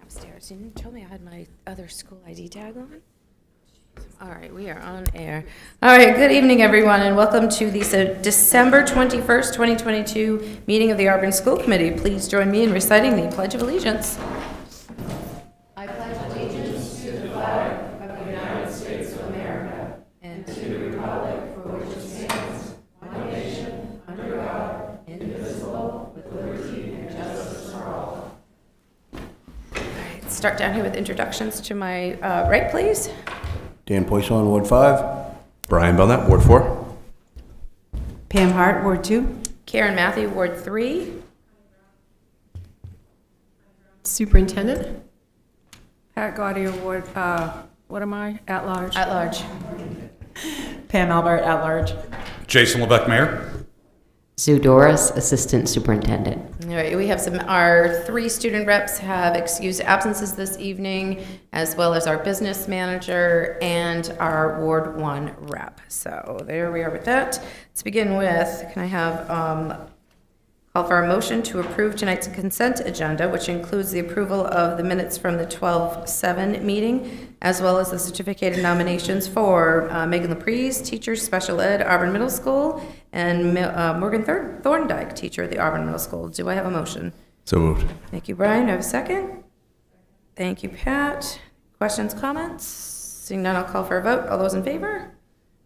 upstairs. You didn't tell me I had my other school ID tag on. All right, we are on air. All right, good evening, everyone, and welcome to the December 21st, 2022 meeting of the Auburn School Committee. Please join me in reciting the Pledge of Allegiance. I pledge allegiance to the flag of the United States of America and to the republic for which it stands, one nation, under God, indivisible, with liberty and justice for all. All right, start down here with introductions to my right, please. Dan Poisson, Ward 5. Brian Belknap, Ward 4. Pam Hart, Ward 2. Karen Matthew, Ward 3. Superintendent. Pat Gaudier, Ward, what am I? At large. At large. Pam Albert, at large. Jason Levesque, Mayor. Sue Doris, Assistant Superintendent. All right, we have our 3 student reps have excused absences this evening, as well as our business manager and our Ward 1 rep. So there we are with that. Let's begin with, can I have call for a motion to approve tonight's consent agenda, which includes the approval of the minutes from the 12/7 meeting, as well as the certificated nominations for Megan Laprise, teacher, special ed, Auburn Middle School, and Morgan Thorndike, teacher at the Auburn Middle School. Do I have a motion? So moved. Thank you, Brian. Do I have a second? Thank you, Pat. Questions, comments? Seeing none, I'll call for a vote. All those in favor?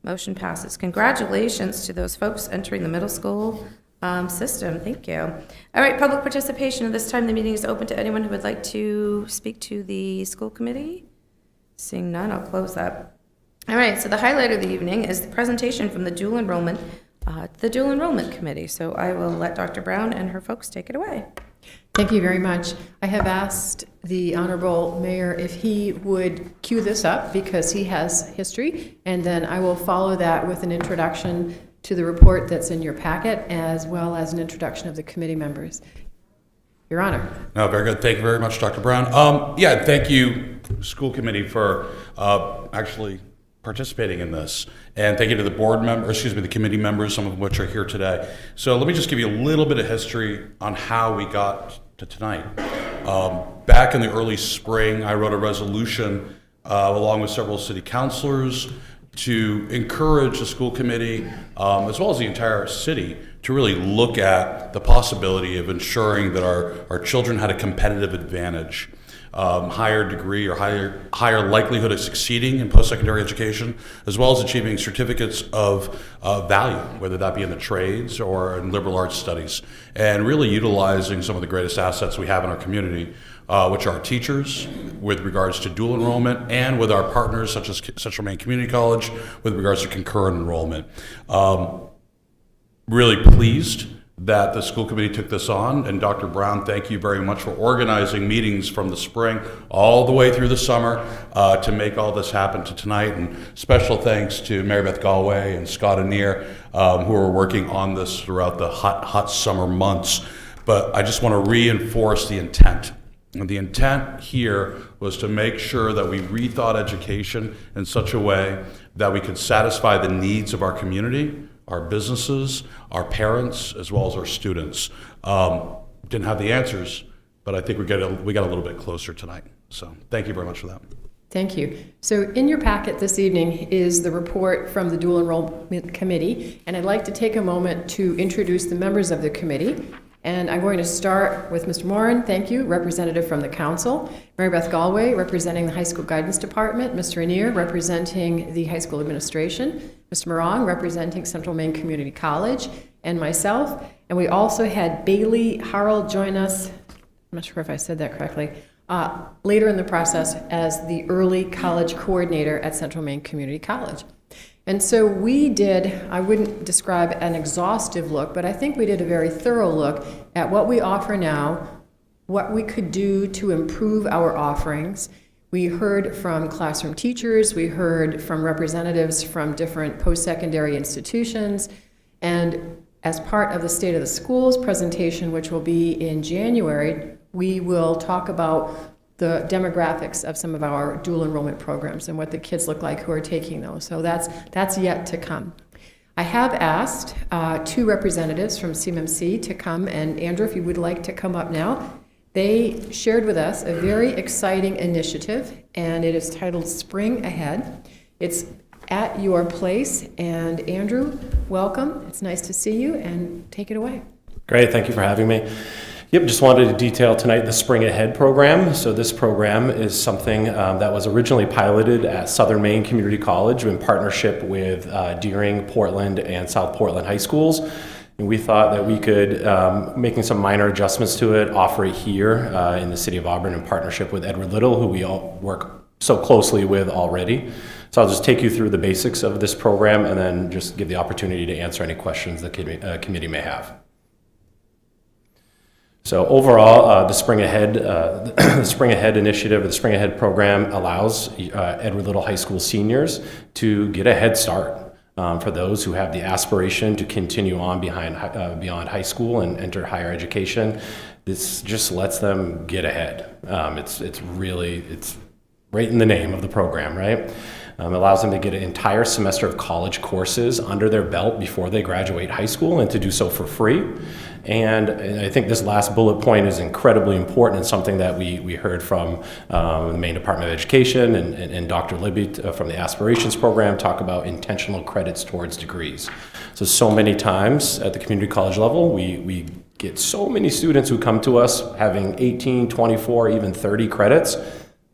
Motion passes. Congratulations to those folks entering the middle school system. Thank you. All right, public participation. At this time, the meeting is open to anyone who would like to speak to the school committee. Seeing none, I'll close that. All right, so the highlight of the evening is the presentation from the dual enrollment committee. So I will let Dr. Brown and her folks take it away. Thank you very much. I have asked the Honorable Mayor if he would cue this up because he has history, and then I will follow that with an introduction to the report that's in your packet, as well as an introduction of the committee members. Your Honor. No, very good. Thank you very much, Dr. Brown. Yeah, thank you, school committee, for actually participating in this. And thank you to the the committee members, some of which are here today. So let me just give you a little bit of history on how we got to tonight. Back in the early spring, I wrote a resolution along with several city councilors to encourage the school committee, as well as the entire city, to really look at the possibility of ensuring that our children had a competitive advantage, higher degree or higher likelihood of succeeding in post-secondary education, as well as achieving certificates of value, whether that be in the trades or in liberal arts studies, and really utilizing some of the greatest assets we have in our community, which are teachers with regards to dual enrollment, and with our partners such as Central Maine Community College with regards to concurrent enrollment. Really pleased that the school committee took this on, and Dr. Brown, thank you very much for organizing meetings from the spring all the way through the summer to make all this happen to tonight. And special thanks to Mary Beth Galway and Scott Anir, who are working on this throughout the hot summer months. But I just want to reinforce the intent. And the intent here was to make sure that we rethought education in such a way that we could satisfy the needs of our community, our businesses, our parents, as well as our students. Didn't have the answers, but I think we got a little bit closer tonight. So thank you very much for that. Thank you. So in your packet this evening is the report from the Dual Enrollment Committee, and I'd like to take a moment to introduce the members of the committee. And I'm going to start with Mr. Moran, thank you, representative from the council. Mary Beth Galway, representing the high school guidance department. Mr. Anir, representing the high school administration. Mr. Morong, representing Central Maine Community College, and myself. And we also had Bailey Harrell join us, I'm not sure if I said that correctly, later in the process as the early college coordinator at Central Maine Community College. And so we did, I wouldn't describe an exhaustive look, but I think we did a very thorough look at what we offer now, what we could do to improve our offerings. We heard from classroom teachers, we heard from representatives from different post-secondary institutions, and as part of the State of the Schools presentation, which will be in January, we will talk about the demographics of some of our dual enrollment programs and what the kids look like who are taking those. So that's yet to come. I have asked 2 representatives from CMMC to come, and Andrew, if you would like to come up now. They shared with us a very exciting initiative, and it is titled Spring Ahead. It's at your place, and Andrew, welcome. It's nice to see you, and take it away. Great, thank you for having me. Yep, just wanted to detail tonight the Spring Ahead program. So this program is something that was originally piloted at Southern Maine Community College in partnership with Deering, Portland, and South Portland high schools. And we thought that we could, making some minor adjustments to it, offer it here in the City of Auburn in partnership with Edward Little, who we all work so closely with already. So I'll just take you through the basics of this program and then just give the opportunity to answer any questions the committee may have. So overall, the Spring Ahead, the Spring Ahead initiative, or the Spring Ahead program allows Edward Little High School seniors to get a head start for those who have the aspiration to continue on beyond high school and enter higher education. This just lets them get ahead. It's right in the name of the program, right? It allows them to get an entire semester of college courses under their belt before they graduate high school, and to do so for free. And I think this last bullet point is incredibly important, and something that we heard from the Maine Department of Education and Dr. Libby from the Aspirations program talk about intentional credits towards degrees. So many times at the community college level, we get so many students who come to us having 18, 24, even 30 credits,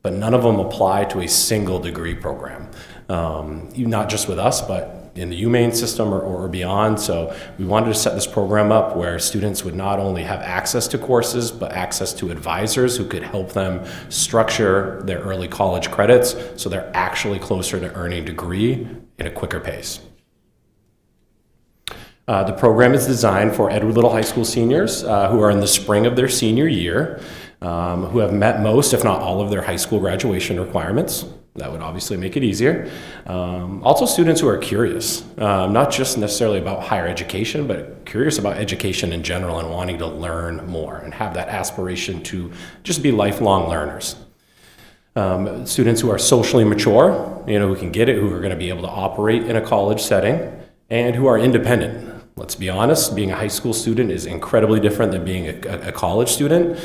but none of them apply to a single degree program. Not just with us, but in the UMaine system or beyond. So we wanted to set this program up where students would not only have access to courses, but access to advisors who could help them structure their early college credits so they're actually closer to earning a degree at a quicker pace. The program is designed for Edward Little High School seniors who are in the spring of their senior year, who have met most, if not all, of their high school graduation requirements. That would obviously make it easier. Also students who are curious, not just necessarily about higher education, but curious about education in general and wanting to learn more and have that aspiration to just be lifelong learners. Students who are socially mature, who can get it, who are going to be able to operate in a college setting, and who are independent. Let's be honest, being a high school student is incredibly different than being a college student.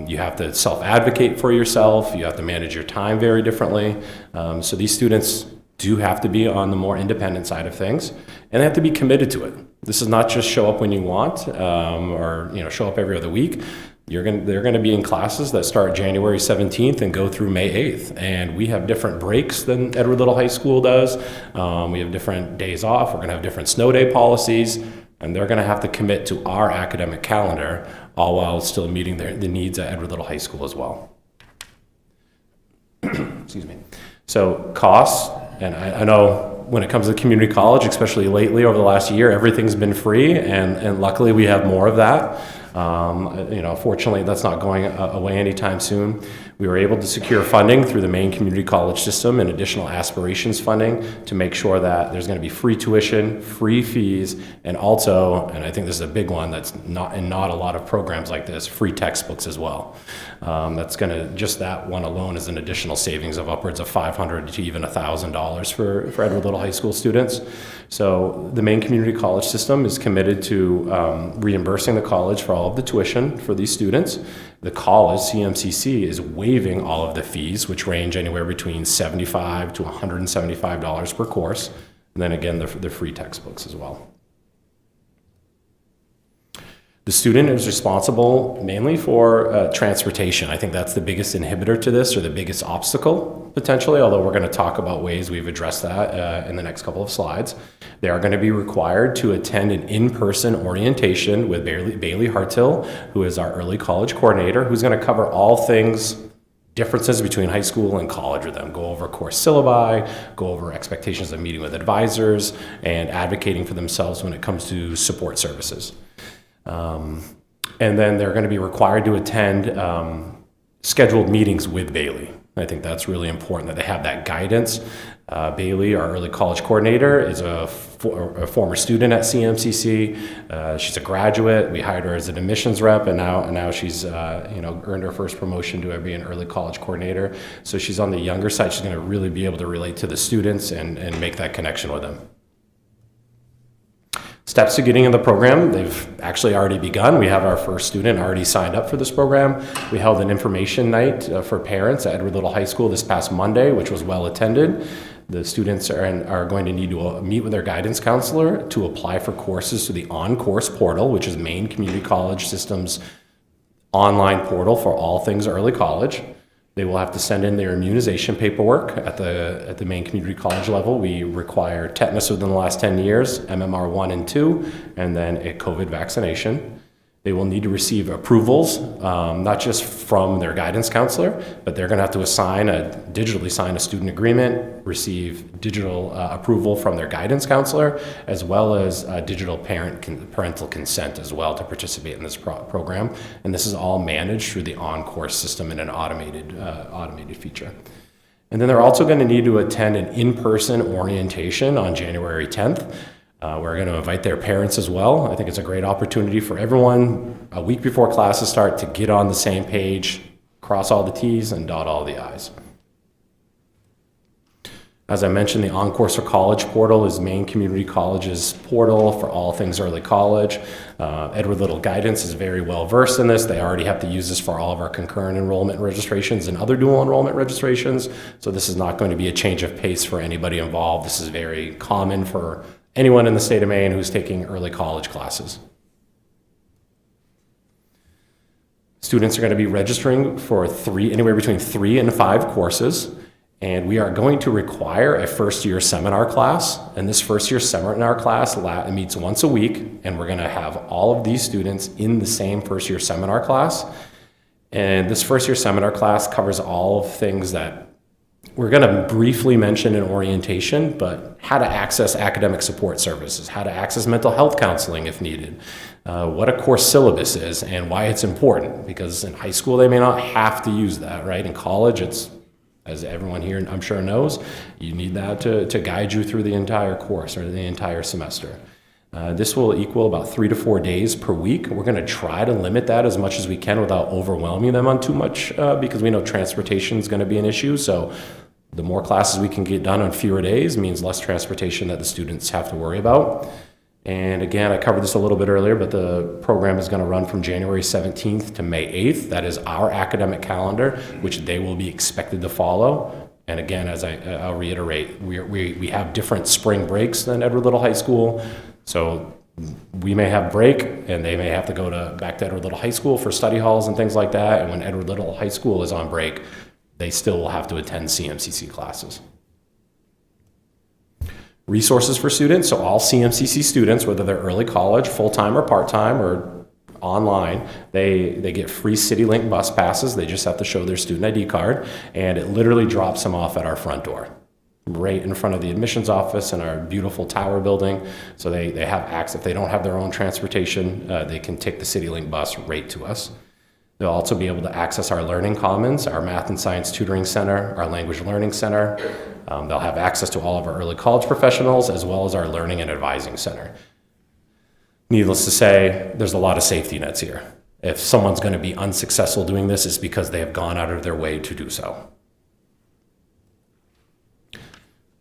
You have to self-advocate for yourself. You have to manage your time very differently. So these students do have to be on the more independent side of things, and they have to be committed to it. This is not just show up when you want, or show up every other week. They're going to be in classes that start January 17th and go through May 8th. And we have different breaks than Edward Little High School does. We have different days off. We're going to have different snow day policies. And they're going to have to commit to our academic calendar, all while still meeting the needs at Edward Little High School as well. Excuse me. So costs, and I know when it comes to community college, especially lately over the last year, everything's been free, and luckily we have more of that. Fortunately, that's not going away anytime soon. We were able to secure funding through the Maine Community College System and additional aspirations funding to make sure that there's going to be free tuition, free fees, and also, and I think this is a big one that's not a lot of programs like this, free textbooks as well. That's going to, just that one alone is an additional savings of upwards of $500 to even $1,000 for Edward Little High School students. So the Maine Community College System is committed to reimbursing the college for all of the tuition for these students. The college, CMCC, is waiving all of the fees, which range anywhere between $75 to $175 per course. And then again, the free textbooks as well. The student is responsible mainly for transportation. I think that's the biggest inhibitor to this, or the biggest obstacle, potentially, although we're going to talk about ways we've addressed that in the next couple of slides. They are going to be required to attend an in-person orientation with Bailey Hartill, who is our early college coordinator, who's going to cover all things differences between high school and college with them, go over course syllabi, go over expectations of meeting with advisors, and advocating for themselves when it comes to support services. And then they're going to be required to attend scheduled meetings with Bailey. I think that's really important that they have that guidance. Bailey, our early college coordinator, is a former student at CMCC. She's a graduate. We hired her as an admissions rep, and now she's earned her first promotion to be an early college coordinator. So she's on the younger side. She's going to really be able to relate to the students and make that connection with them. Steps to getting in the program, they've actually already begun. We have our first student already signed up for this program. We held an information night for parents at Edward Little High School this past Monday, which was well attended. The students are going to need to meet with their guidance counselor to apply for courses through the On-Course portal, which is Maine Community College System's online portal for all things early college. They will have to send in their immunization paperwork at the Maine Community College level. We require tetanus within the last 10 years, MMR 1 and 2, and then a COVID vaccination. They will need to receive approvals, not just from their guidance counselor, but they're going to have to digitally sign a student agreement, receive digital approval from their guidance counselor, as well as digital parental consent as well to participate in this program. And this is all managed through the on-course system in an automated feature. And then they're also going to need to attend an in-person orientation on January 10th. We're going to invite their parents as well. I think it's a great opportunity for everyone a week before classes start to get on the same page, cross all the T's and dot all the I's. As I mentioned, the On-Course for College portal is Maine Community College's portal for all things early college. Edward Little Guidance is very well versed in this. They already have to use this for all of our concurrent enrollment registrations and other dual enrollment registrations. So this is not going to be a change of pace for anybody involved. This is very common for anyone in the state of Maine who's taking early college classes. Students are going to be registering for anywhere between 3 and 5 courses, and we are going to require a first-year seminar class, and this first-year seminar class meets once a week, and we're going to have all of these students in the same first-year seminar class. And this first-year seminar class covers all of things that we're going to briefly mention in orientation, but how to access academic support services, how to access mental health counseling if needed, what a course syllabus is, and why it's important. Because in high school, they may not have to use that, right? In college, it's, as everyone here I'm sure knows, you need that to guide you through the entire course or the entire semester. This will equal about 3 to 4 days per week. We're going to try to limit that as much as we can without overwhelming them on too much because we know transportation is going to be an issue. So the more classes we can get done on fewer days means less transportation that the students have to worry about. And again, I covered this a little bit earlier, but the program is going to run from January 17th to May 8th. That is our academic calendar, which they will be expected to follow. And again, as I'll reiterate, we have different spring breaks than Edward Little High School. So we may have break, and they may have to go back to Edward Little High School for study halls and things like that. And when Edward Little High School is on break, they still will have to attend CMCC classes. Resources for students. So all CMCC students, whether they're early college, full-time or part-time or online, they get free CityLink bus passes. They just have to show their student ID card, and it literally drops them off at our front door, right in front of the admissions office in our beautiful tower building. So they have access. If they don't have their own transportation, they can take the CityLink bus right to us. They'll also be able to access our Learning Commons, our Math and Science Tutoring Center, our Language Learning Center. They'll have access to all of our early college professionals, as well as our Learning and Advising Center. Needless to say, there's a lot of safety nets here. If someone's going to be unsuccessful doing this, it's because they have gone out of their way to do so.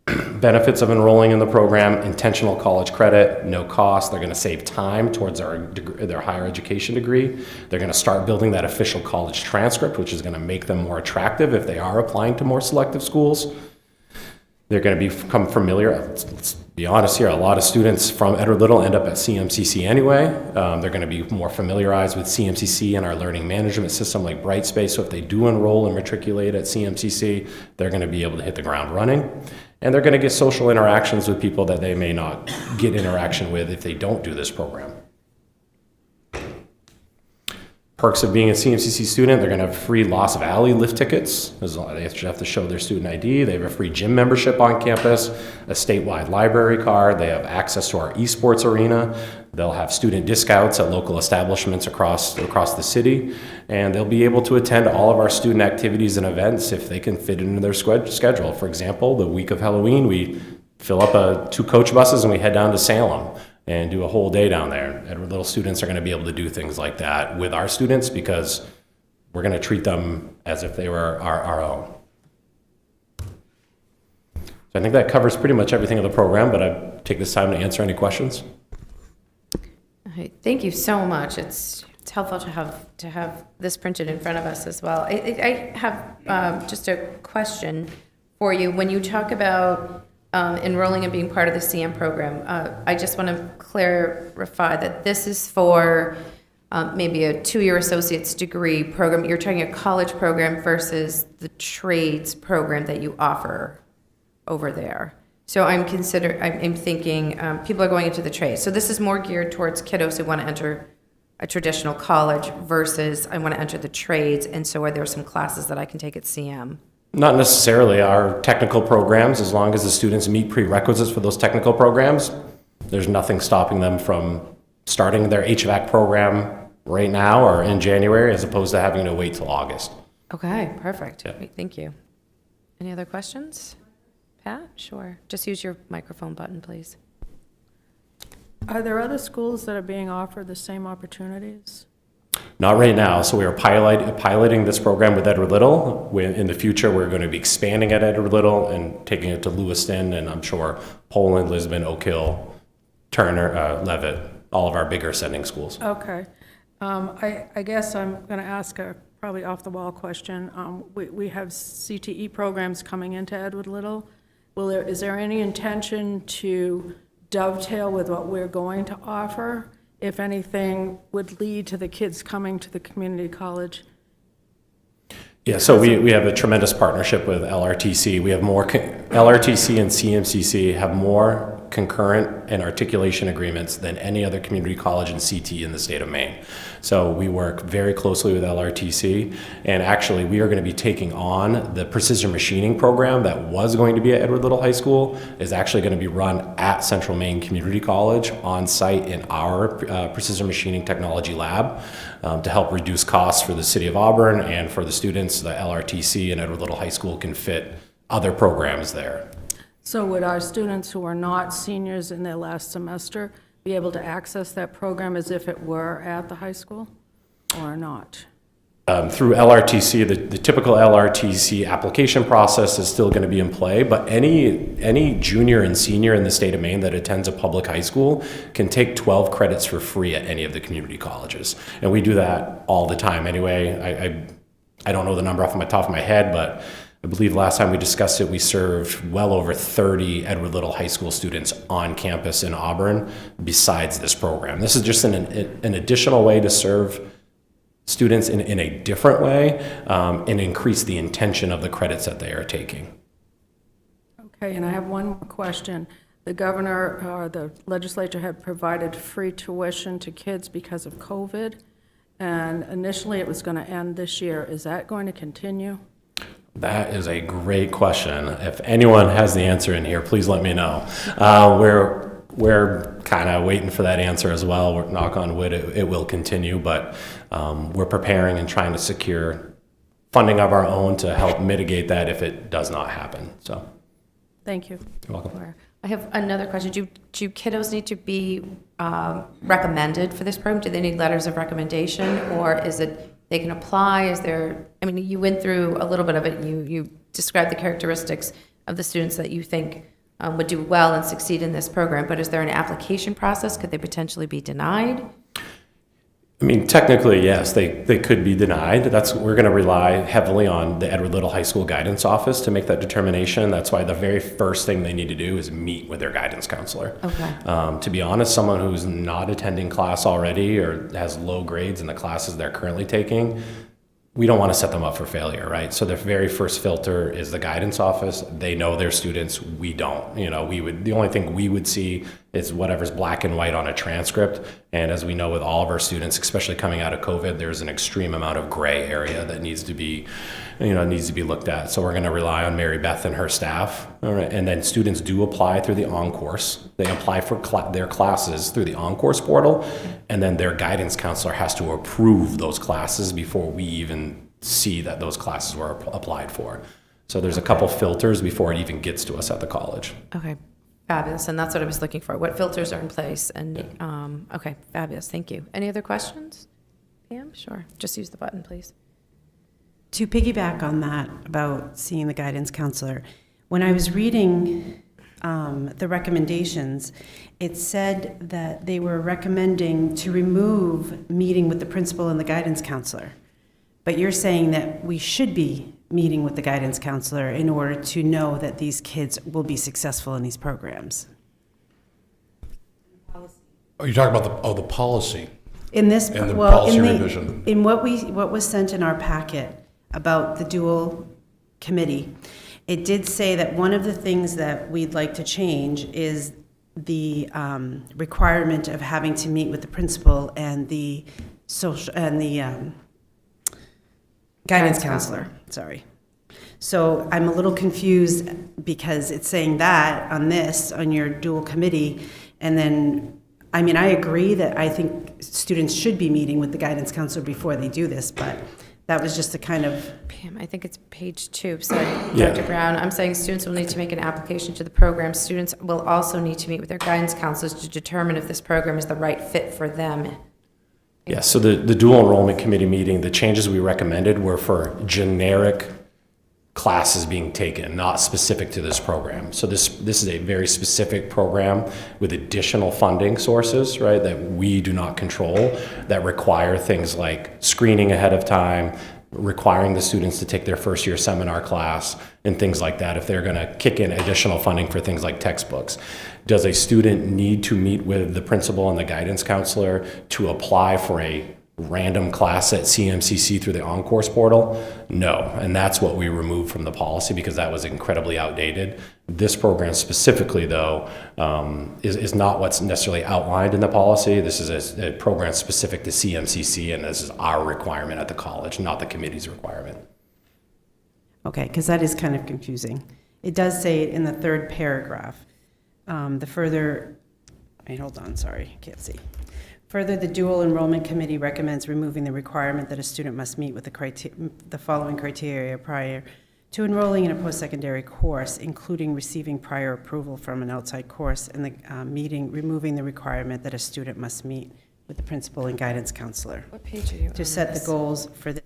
Benefits of enrolling in the program: intentional college credit, no cost. They're going to save time towards their higher education degree. They're going to start building that official college transcript, which is going to make them more attractive if they are applying to more selective schools. They're going to become familiar. Let's be honest here, a lot of students from Edward Little end up at CMCC anyway. They're going to be more familiarized with CMCC and our learning management system like Brightspace. So if they do enroll and matriculate at CMCC, they're going to be able to hit the ground running. And they're going to get social interactions with people that they may not get interaction with if they don't do this program. Perks of being a CMCC student: they're going to have free Lost Valley lift tickets. They have to show their student ID. They have a free gym membership on campus, a statewide library card. They have access to our esports arena. They'll have student discounts at local establishments across the city. And they'll be able to attend all of our student activities and events if they can fit it into their schedule. For example, the week of Halloween, we fill up 2 coach buses and we head down to Salem and do a whole day down there. Edward Little students are going to be able to do things like that with our students because we're going to treat them as if they were our own. So I think that covers pretty much everything of the program, but I take this time to answer any questions. right, thank you so much. It's helpful to have this printed in front of us as well. I have just a question for you. When you talk about enrolling and being part of the CM program, I just want to clarify that this is for maybe a 2-year associate's degree program. You're talking a college program versus the trades program that you offer over there. So I'm thinking people are going into the trades. So this is more geared towards kiddos who want to enter a traditional college versus I want to enter the trades. And so are there some classes that I can take at CM? Not necessarily. Our technical programs, as long as the students meet prerequisites for those technical programs, there's nothing stopping them from starting their HVAC program right now or in January, as opposed to having to wait till August. Okay, perfect. Yeah. Great, thank you. Any other questions? Pat? Sure. Just use your microphone button, please. Are there other schools that are being offered the same opportunities? Not right now. So we are piloting this program with Edward Little. In the future, we're going to be expanding at Edward Little and taking it to Lewiston, and I'm sure Poland, Lisbon, Oak Hill, Turner, Leavitt, all of our bigger sending schools. Okay. I guess I'm going to ask a probably off-the-wall question. We have CTE programs coming into Edward Little. Is there any intention to dovetail with what we're going to offer? If anything would lead to the kids coming to the community college? Yeah, so we have a tremendous partnership with LRTC. We have more, LRTC and CMCC have more concurrent and articulation agreements than any other community college and CT in the state of Maine. So we work very closely with LRTC, and actually we are going to be taking on the precision machining program that was going to be at Edward Little High School is actually going to be run at Central Maine Community College on site in our precision machining technology lab to help reduce costs for the City of Auburn and for the students. The LRTC and Edward Little High School can fit other programs there. So would our students who are not seniors in their last semester be able to access that program as if it were at the high school or not? Through LRTC, the typical LRTC application process is still going to be in play, but any junior and senior in the state of Maine that attends a public high school can take 12 credits for free at any of the community colleges. And we do that all the time anyway. I don't know the number off the top of my head, but I believe last time we discussed it, we served well over 30 Edward Little High School students on campus in Auburn besides this program. This is just an additional way to serve students in a different way and increase the intention of the credits that they are taking. Okay, and I have one more question. The governor or the legislature had provided free tuition to kids because of COVID, and initially it was going to end this year. Is that going to continue? That is a great question. If anyone has the answer in here, please let me know. We're kind of waiting for that answer as well. We're, knock on wood, it will continue, but we're preparing and trying to secure funding of our own to help mitigate that if it does not happen. So, Thank you. you're welcome. I have another question. Do kiddos need to be recommended for this program? Do they need letters of recommendation, or is it they can apply? Is there, I mean, you went through a little bit of it. You described the characteristics of the students that you think would do well and succeed in this program, but is there an application process? Could they potentially be denied? I mean, technically, yes, they could be denied. We're going to rely heavily on the Edward Little High School Guidance Office to make that determination. That's why the very first thing they need to do is meet with their guidance counselor. Okay. To be honest, someone who's not attending class already or has low grades in the classes they're currently taking, we don't want to set them up for failure, right? So the very first filter is the guidance office. They know their students. We don't. You know, the only thing we would see is whatever's black and white on a transcript. And as we know with all of our students, especially coming out of COVID, there's an extreme amount of gray area that needs to be looked at. So we're going to rely on Mary Beth and her staff. All right. And then students do apply through the OnCourse. They apply for their classes through the OnCourse portal, and then their guidance counselor has to approve those classes before we even see that those classes were applied for. So there's a couple filters before it even gets to us at the college. Okay. Fabulous. And that's what I was looking for. What filters are in place? And okay, fabulous. Thank you. Any other questions? Pam? Sure. Just use the button, please. To piggyback on that about seeing the guidance counselor, when I was reading the recommendations, it said that they were recommending to remove meeting with the principal and the guidance counselor. But you're saying that we should be meeting with the guidance counselor in order to know that these kids will be successful in these programs. Are you talking about the policy? In this, And the well, policy in the, revision. in what was sent in our packet about the dual committee, it did say that one of the things that we'd like to change is the requirement of having to meet with the principal and the social, and the guidance counselor, sorry. So I'm a little confused because it's saying that on this, on your dual committee, and then, I mean, I agree that I think students should be meeting with the guidance counselor before they do this, but that was just a kind of, Pam, I think it's page 2, sorry, Yeah. Dr. Brown. I'm saying students will need to make an application to the program. Students will also need to meet with their guidance counselors to determine if this program is the right fit for them. Yeah, so the dual enrollment committee meeting, the changes we recommended were for generic classes being taken, not specific to this program. So this is a very specific program with additional funding sources, right, that we do not control, that require things like screening ahead of time, requiring the students to take their first year seminar class and things like that if they're going to kick in additional funding for things like textbooks. Does a student need to meet with the principal and the guidance counselor to apply for a random class at CMCC through the on-course portal? No, and that's what we removed from the policy because that was incredibly outdated. This program specifically, though, is not what's necessarily outlined in the policy. This is a program specific to CMCC, and this is our requirement at the college, not the committee's requirement. okay, because that is kind of confusing. It does say it in the third paragraph. The further, wait, hold on, sorry, I can't see. Further, the dual enrollment committee recommends removing the requirement that a student must meet with the following criteria prior to enrolling in a post-secondary course, including receiving prior approval from an outside course, and the removing the requirement that a student must meet with the principal and guidance counselor What page are you on? to set the this? goals for the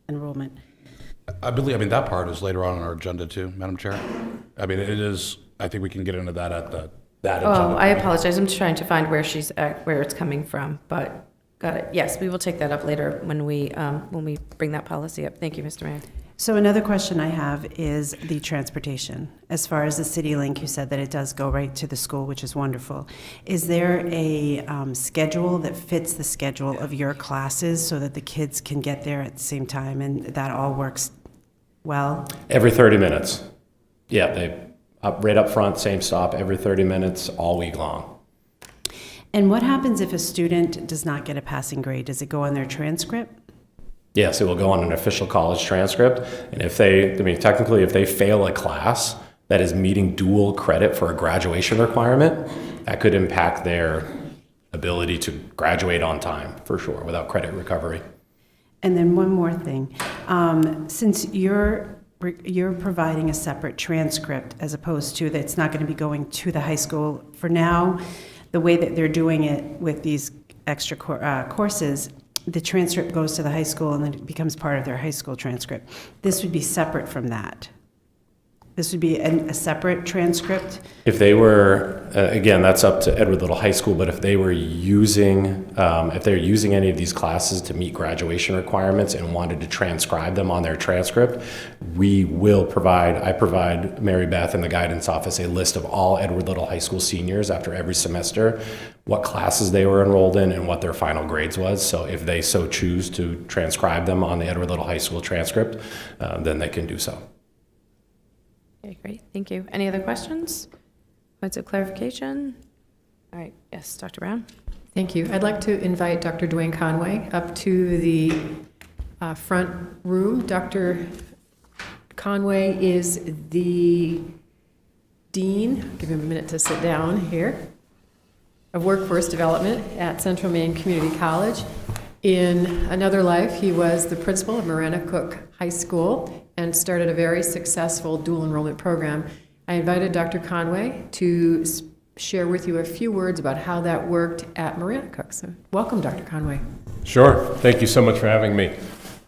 enrollment. I mean, that part is later on our agenda too, Madam Chair. I mean, it that I think we can get into that at that agenda. Oh, I apologize. I'm just trying to find where where it's coming from, but got it. Yes, we will take that up later when we bring that policy up. Thank you, Mr. Mayor. So another question I have is the transportation. As far as the City Link, you said that it does go right to the school, which is wonderful. Is there a schedule that fits the schedule of your classes so that the kids can get there at the same time and that all works well? Every 30 minutes. Yeah, right up front, same stop, every 30 minutes, all week long. And what happens if a student does not get a passing grade? Does it go on their transcript? Yes, it will go on an official college transcript. And technically, if they fail a class that is meeting dual credit for a graduation requirement, that could impact their ability to graduate on time, for sure, without credit recovery. And then one more thing. Since you're providing a separate transcript as opposed to that it's not going to be going to the high school for now, the way that they're doing it with these extra courses, the transcript goes to the high school and then it becomes part of their high school transcript. This would be separate from that. This would be a separate transcript. If they were, again, that's up to Edward Little High School, but if they were using, if they're using any of these classes to meet graduation requirements and wanted to transcribe them on their transcript, I provide Mary Beth and the guidance office a list of all Edward Little High School seniors after every semester, what classes they were enrolled in and what their final grades was. So if they so choose to transcribe them on the Edward Little High School transcript, then they can do so. Okay, great. Thank you. Any other questions? Points of clarification? All right. Yes, Dr. Brown? Thank you. I'd like to invite Dr. Dwayne Conway up to the front room. Dr. Conway is the Dean, give him a minute to sit down here, of Workforce Development at Central Maine Community College. In another life, he was the principal of Marana Cook High School and started a very successful dual enrollment program. I invited Dr. Conway to share with you a few words about how that worked at Marana Cook. So welcome, Dr. Conway. Sure. Thank you so much for having me.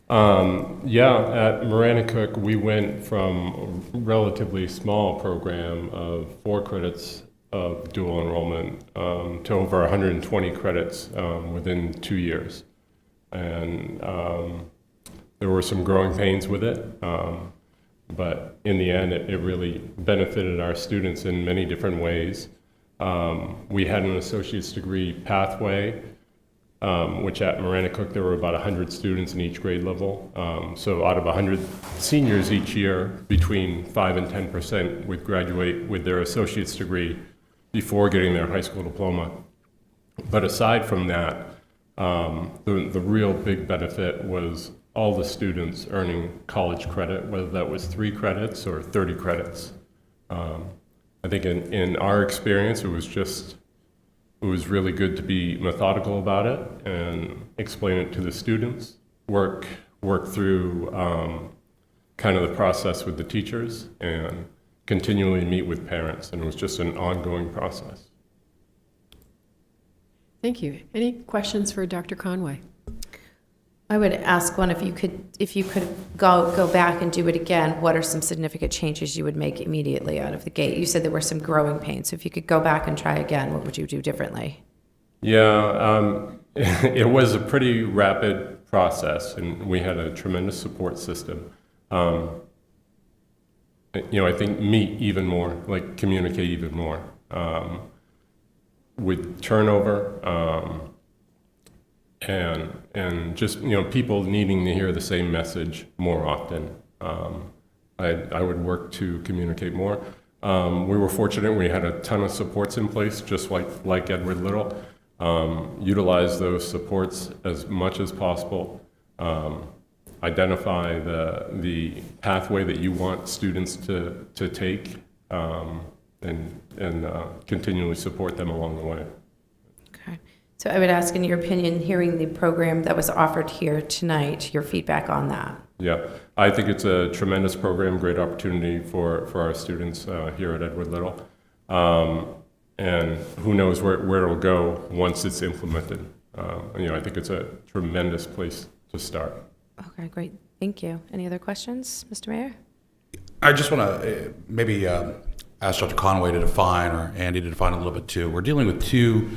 Yeah, at Maranacook, we went from a relatively small program of 4 credits of dual enrollment to over 120 credits within 2 years. And there were some growing pains with it, but in the end, it really benefited our students in many different ways. We had an associate's degree pathway, which at Maranacook there were about 100 students in each grade level. So out of 100 seniors each year, between 5 and 10% would graduate with their associate's degree before getting their high school diploma. But aside from that, the real big benefit was all the students earning college credit, whether that was 3 credits or 30 credits. I think in our experience, it was really good to be methodical about it and explain it to the students, work through kind of the process with the teachers, and continually meet with parents. And it was just an ongoing process. Thank you. Any questions for Dr. Conway? I would ask one, if you could go back and do it again, what are some significant changes you would make immediately out of the gate? You said there were some growing pains, so if you could go back and try again, what would you do differently? Yeah, it was a pretty rapid process, and we had a tremendous support system. I think meet even more, like communicate even more. With turnover, and just, people needing to hear the same message more often. I would work to communicate more. We were fortunate, we had a ton of supports in place, just like Edward Little. Utilize those supports as much as possible. Identify the pathway that you want students to take, and continually support them along the way. Okay. So I would ask, in your opinion, hearing the program that was offered here tonight, your feedback on that. Yeah, I think it's a tremendous program, great opportunity for our students here at Edward Little. And who knows where it'll go once it's implemented. I think it's a tremendous place to start. Okay, great. Thank you. Any other questions, Mr. Mayor? I just want to maybe ask Dr. Conway to define, or Andy to define a little bit too. We're dealing with 2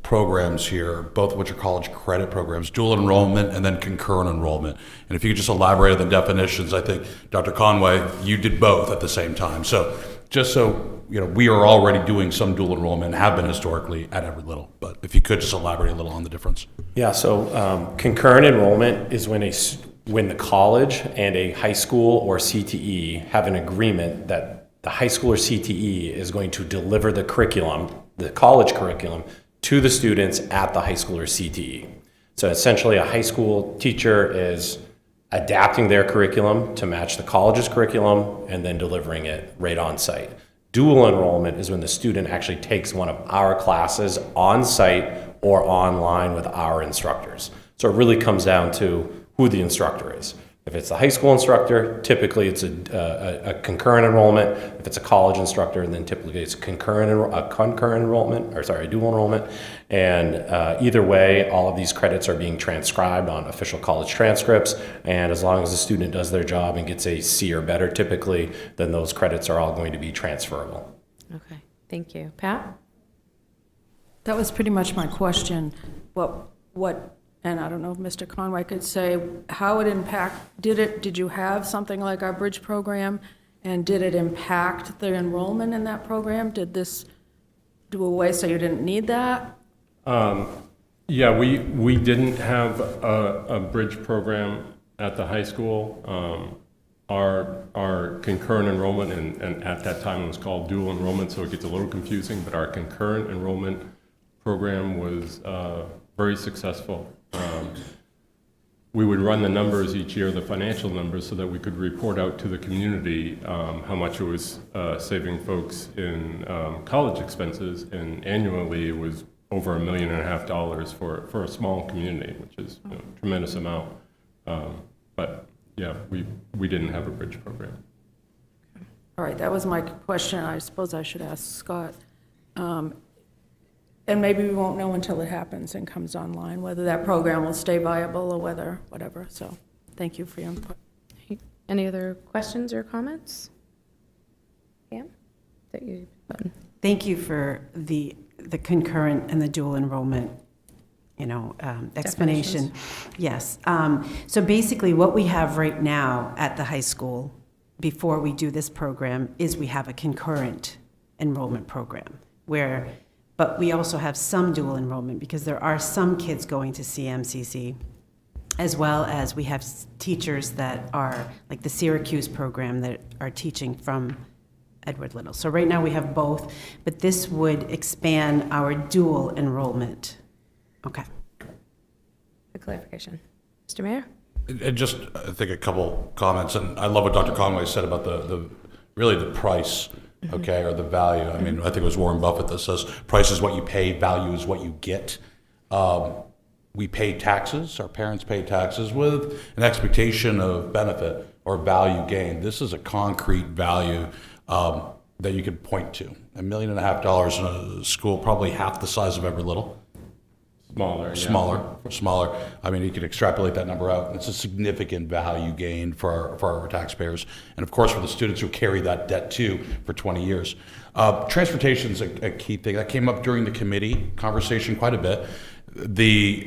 programs here, both of which are college credit programs, dual enrollment and then concurrent enrollment. And if you could just elaborate on the definitions, I think, Dr. Conway, you did both at the same time. So just so, we are already doing some dual enrollment and have been historically at Edward Little. But if you could just elaborate a little on the difference. Yeah, so concurrent enrollment is when the college and a high school or CTE have an agreement that the high school or CTE is going to deliver the curriculum, the college curriculum, to the students at the high school or CTE. So essentially, a high school teacher is adapting their curriculum to match the college's curriculum and then delivering it right on site. Dual enrollment is when the student actually takes one of our classes on site or online with our instructors. So it really comes down to who the instructor is. If it's a high school instructor, typically it's a concurrent enrollment. If it's a college instructor, then typically it's a dual enrollment. And either way, all of these credits are being transcribed on official college transcripts. And as long as the student does their job and gets a C or better, typically, then those credits are all going to be transferable. Okay, thank you. Pat? That was pretty much my question. What, and I don't know if Mr. Conway could say how it did you have something like our bridge program, and did it impact the enrollment in that program? Did this do away so you didn't need that? Yeah, we didn't have a bridge program at the high school. Our concurrent enrollment, and at that time it was called dual enrollment, so it gets a little confusing, but our concurrent enrollment program was very successful. We would run the numbers each year, the financial numbers, so that we could report out to the community how much it was saving folks in college expenses, and annually it was over $1.5 million for a small community, which is a tremendous amount. But yeah, we didn't have a bridge program. All right, that was my question. I suppose I should ask Scott. And maybe we won't know until it happens and comes online, whether that program will stay viable or whatever. So Thank you for your input. Any other questions or comments? Pam? That you button. Thank you for the concurrent and the dual enrollment, explanation. Yes. So basically, what we have right now at the high school, before we do this program, is we have a concurrent enrollment program but we also have some dual enrollment because there are some kids going to CMCC, as well as we have teachers that are, like the Syracuse program, that are teaching from Edward Little. So right now we have both, but this would expand our dual enrollment. Okay. A clarification. Mr. Mayor? And just, I think, a couple comments, and I love what Dr. Conway said about the price, okay, or the value. I mean, I think it was Warren Buffett that says, price is what you pay, value is what you get. We pay taxes, our parents pay taxes with an expectation of benefit or value gain. This is a concrete value that you could point to. $1.5 million in a school, probably half the size of Edward Little. Smaller. I mean, you can extrapolate that number out. It's a significant value gain for our taxpayers, and of course for the students who carry that debt too for 20 years. Transportation is a key thing that came up during the committee conversation quite a bit.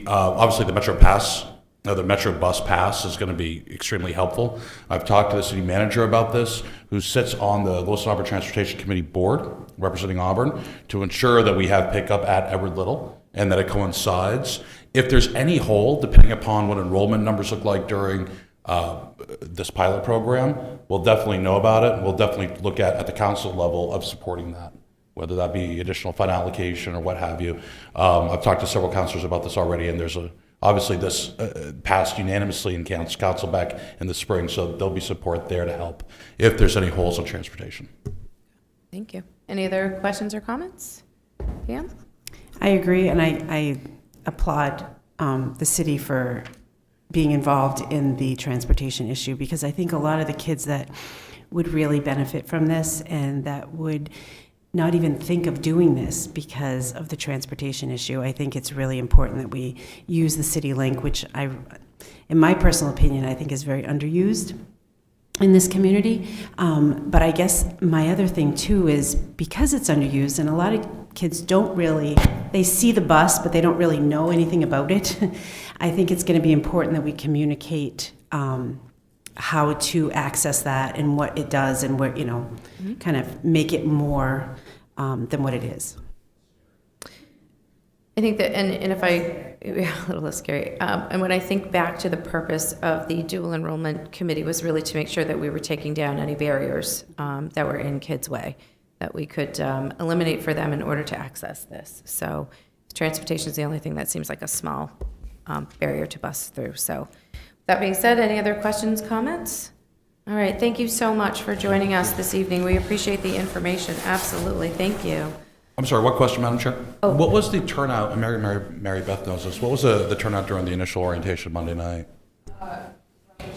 Obviously the Metro Pass, the Metro Bus Pass is going to be extremely helpful. I've talked to the city manager about this, who sits on the Wilson Auburn Transportation Committee board representing Auburn, to ensure that we have pickup at Edward Little and that it coincides. If there's any hole, depending upon what enrollment numbers look like during this pilot program, we'll definitely know about it, and we'll definitely look at the council level of supporting that, whether that be additional fund allocation or what have you. I've talked to several councilors about this already, and there's obviously this passed unanimously in council back in the spring, so there'll be support there to help if there's any holes in transportation. Thank you. Any other questions or comments? Pam? I agree, and I applaud the city for being involved in the transportation issue, because I think a lot of the kids that would really benefit from this and that would not even think of doing this because of the transportation issue, I think it's really important that we use the City Link, which in my personal opinion, I think is very underused in this community. But I guess my other thing too is, because it's underused and a lot of kids they see the bus, but they don't really know anything about it. I think it's going to be important that we communicate how to access that and what it does, and what, kind of make it more than what it is. I think that, and if a little less scary, and when I think back to the purpose of the dual enrollment committee was really to make sure that we were taking down any barriers that were in kids' way, that we could eliminate for them in order to access this. So transportation is the only thing that seems like a small barrier to bust through. So that being said, any other questions, comments? All right, thank you so much for joining us this evening. We appreciate the information. Absolutely, thank you. I'm sorry, what question, Madam Chair? Oh. What was the turnout, and Mary Beth knows this, what was the turnout during the initial orientation Monday night? Like 20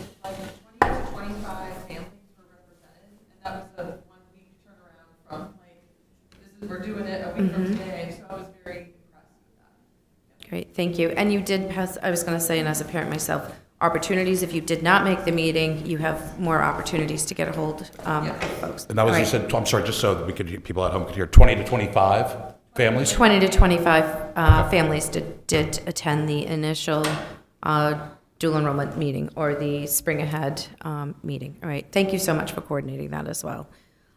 to 25 families were represented, and that was a 1 week turnaround from we're doing it a week from today, so I was very impressed with that. Great, thank you. And you did pass, I was going to say, and as a parent myself, opportunities, if you did not make the meeting, you have more opportunities to get a hold of folks. And that was, All you right. said, I'm sorry, just so that people at home could hear, 20 to 25 families? 20 to 25 families did attend the initial dual enrollment meeting, or the spring ahead meeting. All right, thank you so much for coordinating that as well.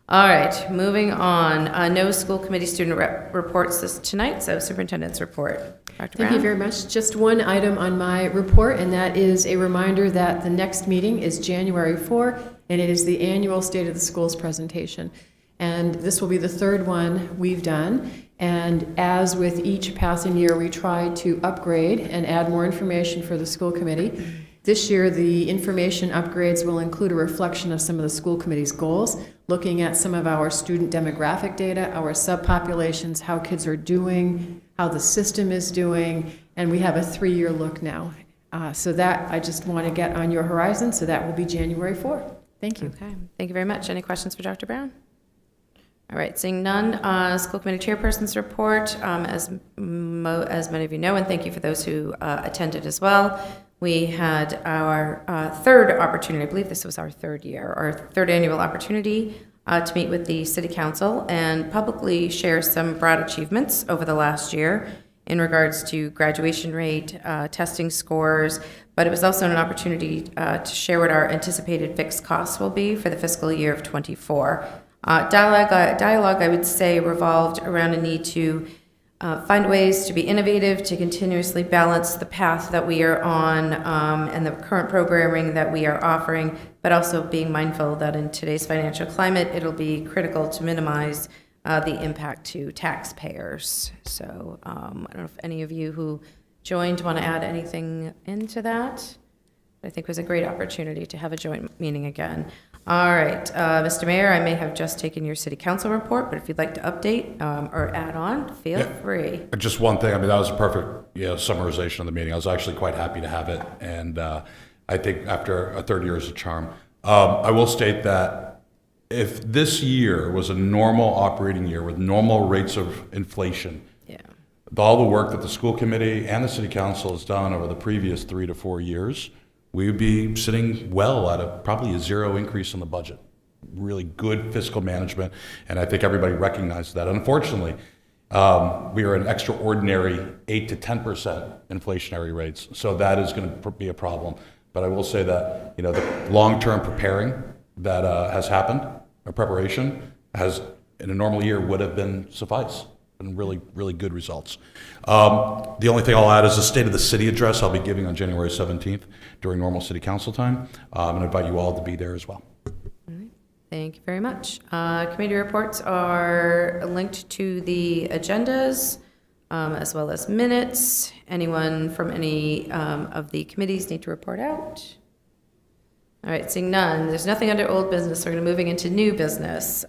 All right, moving on. No school committee student reports this tonight, so superintendent's report. Dr. Brown? Thank you very much. Just one item on my report, and that is a reminder that the next meeting is January 4, and it is the annual State of the Schools presentation. And this will be the third one we've done. And as with each passing year, we try to upgrade and add more information for the school committee. This year, the information upgrades will include a reflection of some of the school committee's goals, looking at some of our student demographic data, our subpopulations, how kids are doing, how the system is doing, and we have a 3-year look now. So that I just want to get on your horizon, so that will be January 4th. Thank you. Okay, thank you very much. Any questions for Dr. Brown? All right, seeing none, school committee chairperson's report, as many of you know, and thank you for those who attended as well. we had our third opportunity, I believe this was our third year, our third annual opportunity to meet with the City Council and publicly share some broad achievements over the last year in regards to graduation rate, testing scores, but it was also an opportunity to share what our anticipated fixed costs will be for the fiscal year of -- dialogue, I would say, revolved around a need to find ways to be innovative, to continuously balance the path that we are on and the current programming that we are offering, but also being mindful that in today's financial climate, it'll be critical to minimize the impact to taxpayers. So I don't know if any of you who joined want to add anything into that. I think it was a great opportunity to have a joint meeting again. All right, Mr. Mayor, I may have just taken your city council report, but if you'd like to update or add on, feel free. Just one thing, I mean, that was a perfect summarization of the meeting. I was actually quite happy to have it, and I think after a third year is a charm. I will state that if this year was a normal operating year with normal rates of inflation, all the work that the school committee and the city council has done over the previous 3 to 4 years, we would be sitting well at probably a zero increase in the budget. Really good fiscal management, and I think everybody recognized that. Unfortunately, we are an extraordinary 8 to 10% inflationary rates, so that is going to be a problem. But I will say that the long-term preparing that has happened, or preparation, has in a normal year would have been suffice. And really, really good results. The only thing I'll add is the State of the City address I'll be giving on January 17th during normal city council time. And I invite you all to be there as well. All right. Thank you very much. Committee reports are linked to the agendas as well as minutes. Anyone from any of the committees need to report out? All right, seeing none, there's nothing under old business. We're going to moving into new business.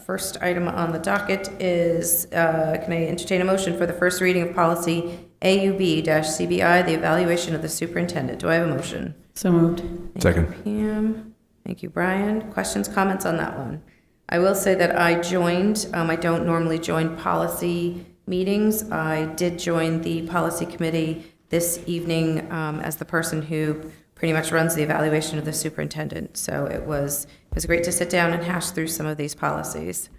First item on the docket is, can I entertain a motion for the first reading of policy AUB-CBI, the evaluation of the superintendent? Do I have a motion? So moved. Second. Thank you, Pam. Thank you, Brian. Questions, comments on that one? I will say that I joined, I don't normally join policy meetings. I did join the policy committee this evening as the person who pretty much runs the evaluation of the superintendent. So it was great to sit down and hash through some of these policies.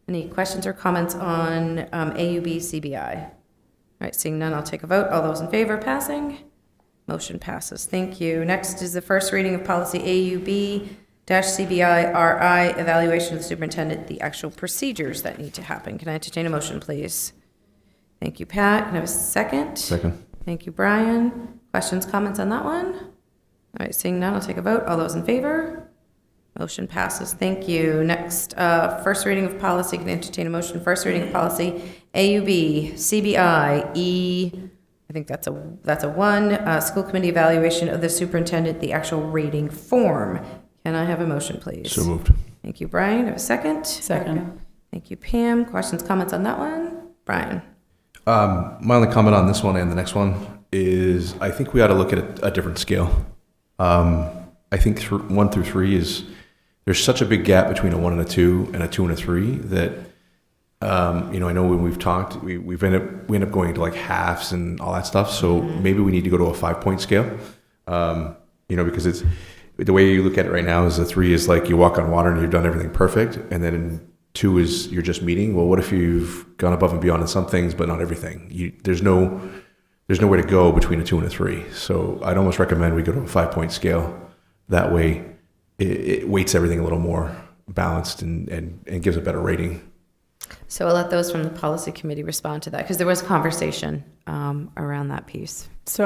Any questions or comments on AUB-CBI? All right, seeing none, I'll take a vote. All those in favor, passing? Motion passes. Thank you. Next is the first reading of policy AUB-CBI-RI, evaluation of the superintendent, the actual procedures that need to happen. Can I entertain a motion, please? Thank you, Pat. Can I have a second? Second. Thank you, Brian. Questions, comments on that one? All right, seeing none, I'll take a vote. All those in favor? Motion passes. Thank you. Next, first reading of policy. Can I entertain a motion? First reading of policy AUB-CBI-E. I think that's a one. School committee evaluation of the superintendent, the actual rating form. Can I have a motion, please? So moved. Thank you, Brian. Have a second? Second. Thank you, Pam. Questions, comments on that one? Brian? My only comment on this one and the next one is I think we ought to look at a different scale. I think 1 through 3 there's such a big gap between a 1 and a 2 and a 2 and a 3 that, I know when we've talked, we end up going to like halves and all that stuff. So maybe we need to go to a 5-point scale, because it's the way you look at it right now is a 3 is like you walk on water and you've done everything perfect. And then 2 is you're just meeting. Well, what if you've gone above and beyond in some things, but not everything? There's nowhere to go between a 2 and a 3. So I'd almost recommend we go to a 5-point scale. That way it weights everything a little more balanced and gives a better rating. So I'll let those from the policy committee respond to that because there was conversation around that piece. So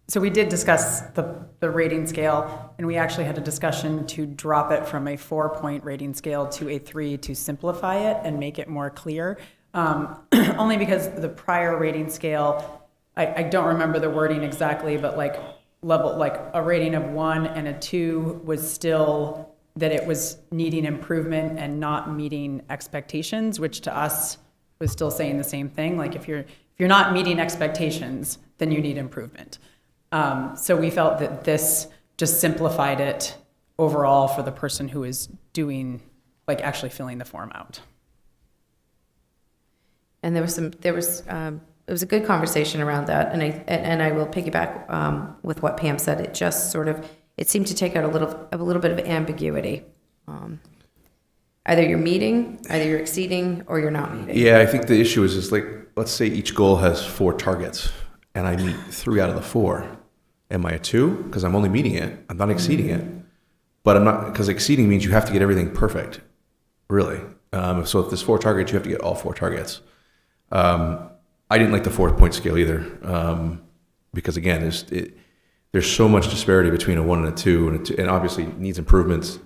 so we did discuss the rating scale, and we actually had a discussion to drop it from a 4-point rating scale to a 3 to simplify it and make it more clear. Only because the prior rating scale, I don't remember the wording exactly, but a rating of 1 and a 2 was still that it was needing improvement and not meeting expectations, which to us was still saying the same thing. Like if you're not meeting expectations, then you need improvement. So we felt that this just simplified it overall for the person who is doing, actually filling the form out. And there was was a good conversation around that, and I will piggyback with what Pam said. It just sort of, it seemed to take out a little bit of ambiguity. Either you're meeting, either you're exceeding, or you're not meeting. Yeah, I think the issue is like, let's say each goal has 4 targets, and I meet 3 out of the 4. Am I a 2? Because I'm only meeting it. I'm not exceeding it. But I'm not, because exceeding means you have to get everything perfect, really. So if there's 4 targets, you have to get all 4 targets. I didn't like the 4-point scale either, because again, there's so much disparity between a 1 and a 2, and obviously needs improvements.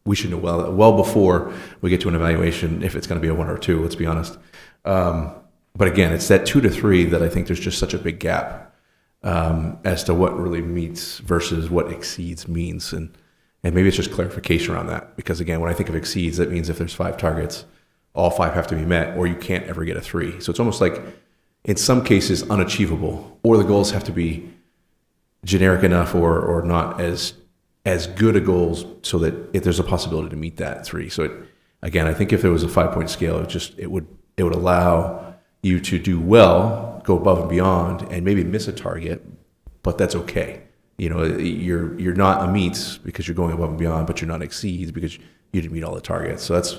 We should know well before we get to an evaluation if it's going to be a 1 or a 2. Let's be honest. But again, it's that 2 to 3 that I think there's just such a big gap as to what really meets versus what exceeds means, and maybe it's just clarification around that. Because again, when I think of exceeds, that means if there's 5 targets, all 5 have to be met, or you can't ever get a 3. So it's almost like, in some cases, unachievable, or the goals have to be generic enough or not as good a goals so that if there's a possibility to meet that 3. So again, I think if there was a 5-point scale, it would allow you to do well, go above and beyond, and maybe miss a target, but that's okay. You know, you're not a meets because you're going above and beyond, but you're not exceeds because you didn't meet all the targets. So that's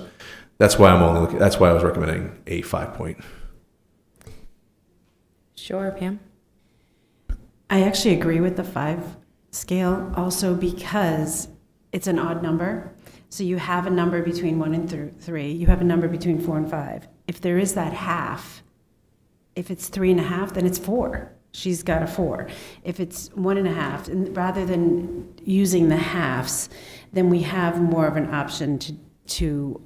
why that's why I was recommending a 5-point. Sure, Pam? I actually agree with the 5 scale also because it's an odd number. So you have a number between 1 and 3. You have a number between 4 and 5. If there is that half, if it's 3.5, then it's 4. She's got a 4. If it's 1.5, and rather than using the halves, then we have more of an option to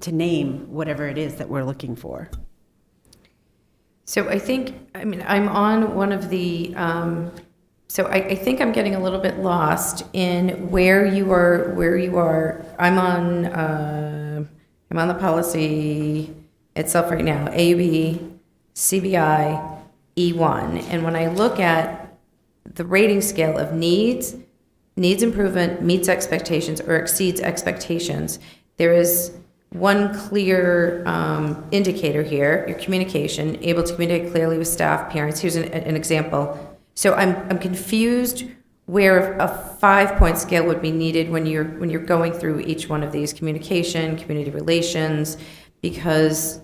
name whatever it is that we're looking for. So I'm on one of the, so I think I'm getting a little bit lost in where you are. I'm on the policy itself right now, AB, CBI, E1. And when I look at the rating scale of needs improvement, meets expectations, or exceeds expectations, there is one clear indicator here, your communication, able to communicate clearly with staff, parents. Here's an example. So I'm confused where a 5-point scale would be needed when you're going through each one of these: communication, community relations, because,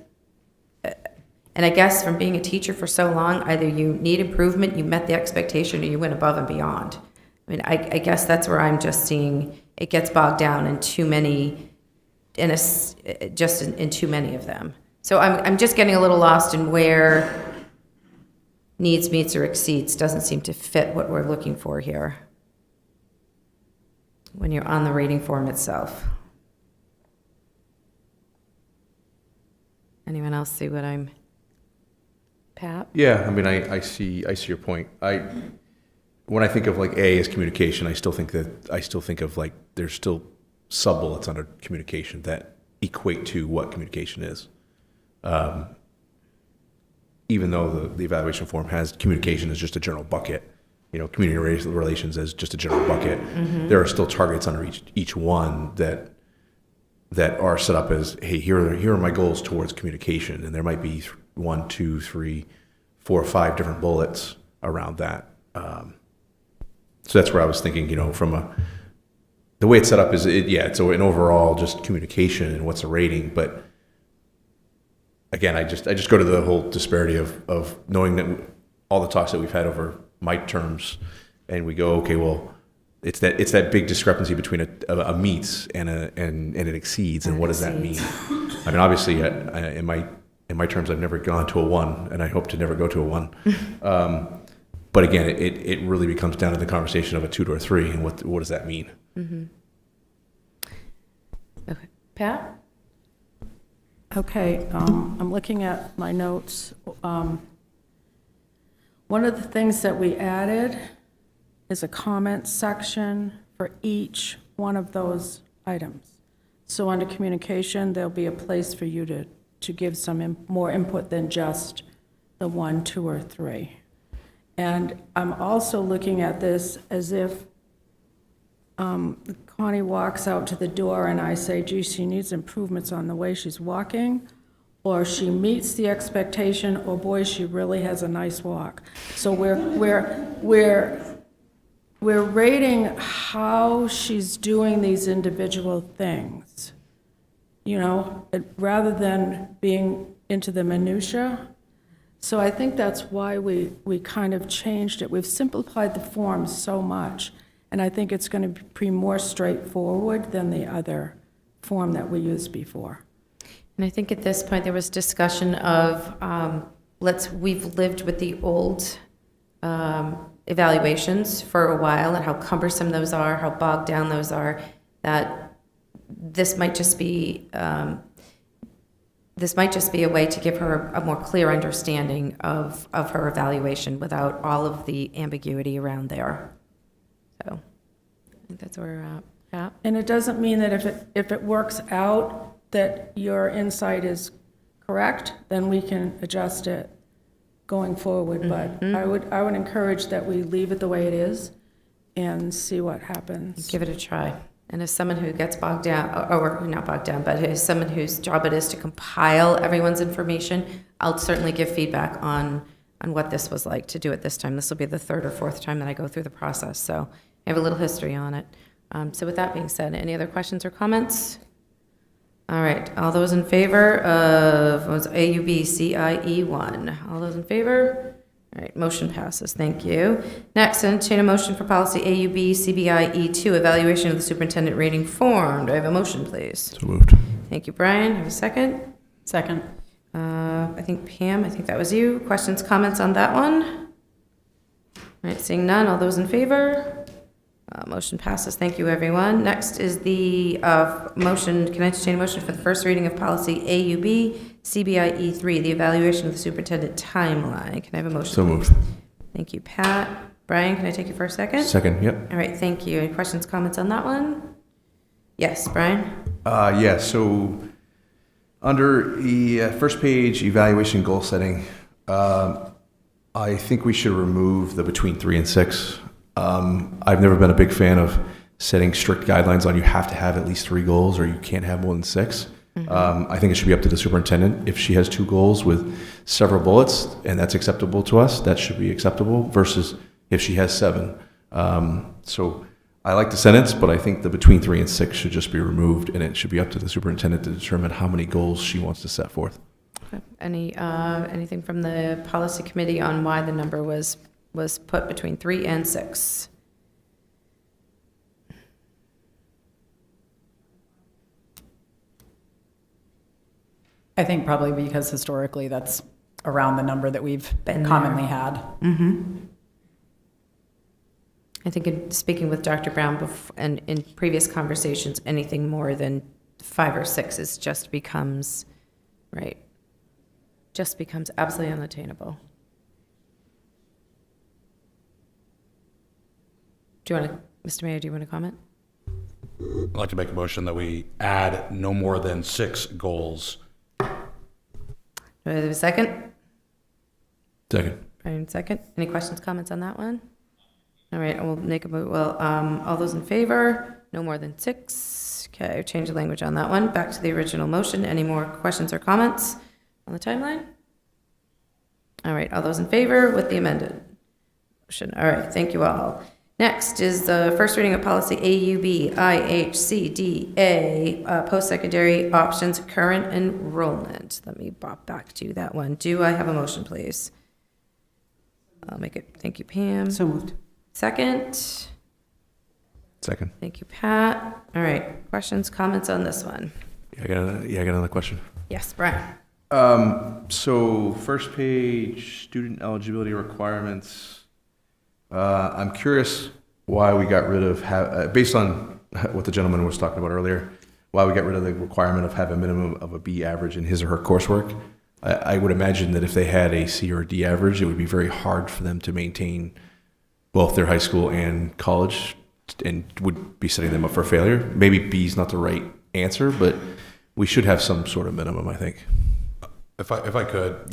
and I guess from being a teacher for so long, either you need improvement, you met the expectation, or you went above and beyond. I mean, I guess that's where I'm just seeing it gets bogged down in too many, in too many of them. So I'm just getting a little lost in where needs, meets, or exceeds doesn't seem to fit what we're looking for here when you're on the rating form itself. Anyone else see what I'm, Pat? Yeah, I mean, I see your point. When I think of like A as communication, I still think of like there's still sub-bullets under communication that equate to what communication is. Even though the evaluation form has communication as just a general bucket, you know, community relations as just a general bucket, there are still targets under each one that are set up as, hey, here are my goals towards communication, and there might be 1, 2, 3, 4, 5 different bullets around that. So that's where I was thinking, you know, the way it's set up is, it's an overall just communication and what's the rating. But again, I just go to the whole disparity of knowing that all the talks that we've had over my terms, and we go, okay, well, it's that big discrepancy between a meets and it exceeds, and what does that mean? I mean, obviously, in my terms, I've never gone to a 1, and I hope to never go to a 1. But again, it really becomes down to the conversation of a 2 to a 3, and what does that mean? Mm-hmm. Okay, Pat? Okay, I'm looking at my notes. One of the things that we added is a comment section for each one of those items. So under communication, there'll be a place for you to give some more input than just the 1, 2, or 3. And I'm also looking at this as if Connie walks out to the door and I say, gee, she needs improvements on the way she's walking, or she meets the expectation, or boy, she really has a nice walk. So we're rating how she's doing these individual things, rather than being into the minutia. So I think that's why we kind of changed it. We've simplified the form so much, and I think it's going to be more straightforward than the other form that we used before. And I think at this point, there was discussion of, we've lived with the old evaluations for a while and how cumbersome those are, how bogged down those are, that this might just be a way to give her a more clear understanding of her evaluation without all of the ambiguity around there. So I think that's where we're at. Yeah. And it doesn't mean that if it works out that your insight is correct, then we can adjust it going forward. But I would encourage that we leave it the way it is and see what happens. Give it a try. And as someone who gets bogged down, or not bogged down, but as someone whose job it is to compile everyone's information, I'll certainly give feedback on what this was like to do it this time. This will be the third or fourth time that I go through the process, so I have a little history on it. So with that being said, any other questions or comments? All right, all those in favor of AUB CIE 1? All those in favor? All right, motion passes, thank you. Next, entertain a motion for policy AUB CBIE 2, evaluation of the superintendent rating form. Do I have a motion, please? So moved. Thank you, Brian. Have a second? Second. I think Pam, I think that was you. Questions, comments on that one? All right, seeing none, all those in favor? Motion passes. Thank you, everyone. Next is the motion. Can I entertain a motion for the first reading of policy AUB CBIE 3, the evaluation of the superintendent timeline? Can I have a motion? So please? moved. Thank you, Pat. Brian, can I take you for a second? Second, yep. All right, thank you. Any questions, comments on that one? Yes, Brian? Yeah, so under the first page, evaluation goal setting, I think we should remove the between 3 and 6. I've never been a big fan of setting strict guidelines on you have to have at least 3 goals or you can't have more than 6. I think it should be up to the superintendent. If she has 2 goals with several bullets and that's acceptable to us, that should be acceptable versus if she has 7. So I like the sentence, but I think the between 3 and 6 should just be removed and it should be up to the superintendent to determine how many goals she wants to set forth. Okay. Anything from the policy committee on why the number was put between 3 and 6? I think probably because historically that's around the number that we've commonly had. I think in speaking with Dr. Brown and in previous conversations, anything more than 5 or 6 becomes absolutely unattainable. Mr. Mayor, do you want to comment? I'd like to make a motion that we add no more than 6 goals. Do I have a second? Second. Brian, second. Any questions, comments on that one? All right, we'll make a move. Well, all those in favor? No more than 6. Okay, change the language on that one. Back to the original motion. Any more questions or comments on the timeline? All right, all those in favor with the amended motion. All right, thank you all. Next is the first reading of policy AUB IHCDA, post-secondary options current enrollment. Let me bop back to that one. Do I have a motion, please? I'll make it. Thank you, Pam. So moved. Second. Second. Thank you, Pat. All right, questions, comments on this one? I got another question. Yes, Brian. So first page, student eligibility requirements. I'm curious why we got rid of, based on what the gentleman was talking about earlier, why we got rid of the requirement of having a minimum of a B average in his or her coursework. I would imagine that if they had a C or a D average, it would be very hard for them to maintain both their high school and college and would be setting them up for failure. Maybe B is not the right answer, but we should have some sort of minimum, I think. If I could,